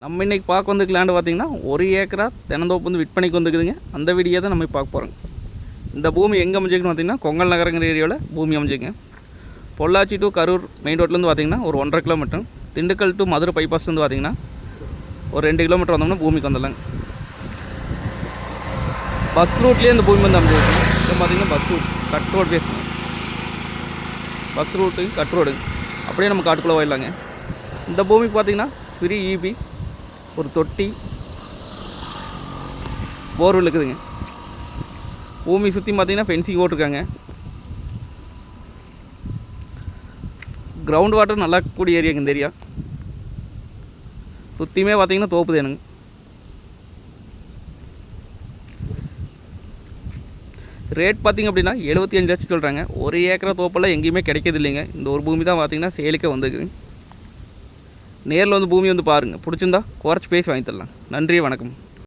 நம்ம இன்றைக்கி பார்க்க வந்துருக்கு லேண்டு பார்த்திங்கன்னா 1 ஏக்கரா தென்னந்தோப்பு வந்து விற்பனைக்கு வந்துக்குதுங்க. அந்த வீடியோ தான் நம்ம பார்க்க போகிறோங்க. இந்த பூமி எங்கே அமைஞ்சிக்குன்னு பார்த்திங்கன்னா கொங்கல் நகரங்கிற ஏரியாவில் பூமி அமைஞ்சிங்க. பொள்ளாச்சி டு கரூர் மெயின் ரோட்லேருந்து பார்த்திங்கன்னா ஒரு 1.5 கிலோமீட்டர், திண்டுக்கல் டு மதுரை பைபாஸ்லேருந்து பார்த்திங்கன்னா ஒரு 2 கிலோமீட்டர் வந்தோம்னா பூமிக்கு வந்துடலாங்க. பஸ் ரூட்லேயே இந்த பூமி வந்து அமைஞ்சிருக்குங்க. இப்போ பார்த்திங்கன்னா பஸ் ரூட் கட் ரோடு பேசுங்க, பஸ் ரூட்டு கட் ரோடுங்க, அப்படியே நம்ம காட்டுக்குள்ளே போயிடலாங்க. இந்த பூமிக்கு பார்த்திங்கன்னா ஃப்ரீ இபி, ஒரு தொட்டி, போர்வெல் இருக்குதுங்க. பூமி சுற்றி பார்த்திங்கன்னா ஃபென்சிங் போட்டிருக்காங்க. கிரவுண்ட் வாட்டர் நல்லா கூடிய ஏரியாங்க இந்த ஏரியா. சுற்றியுமே பார்த்திங்கன்னா தோப்பு தேனுங்க. ரேட் பார்த்திங்க அப்படின்னா 75 லட்சம் சொல்கிறாங்க. 1 ஏக்கரா தோப்பெல்லாம் எங்கேயுமே கிடைக்கிறது இல்லைங்க. இந்த ஒரு பூமி தான் பார்த்திங்கன்னா சேலுக்கே வந்துருக்குது. நேரில் வந்து பூமி வந்து பாருங்கள், பிடிச்சிருந்தா குறைச்சி பேசி வாங்கி தரலாம். நன்றி, வணக்கம்.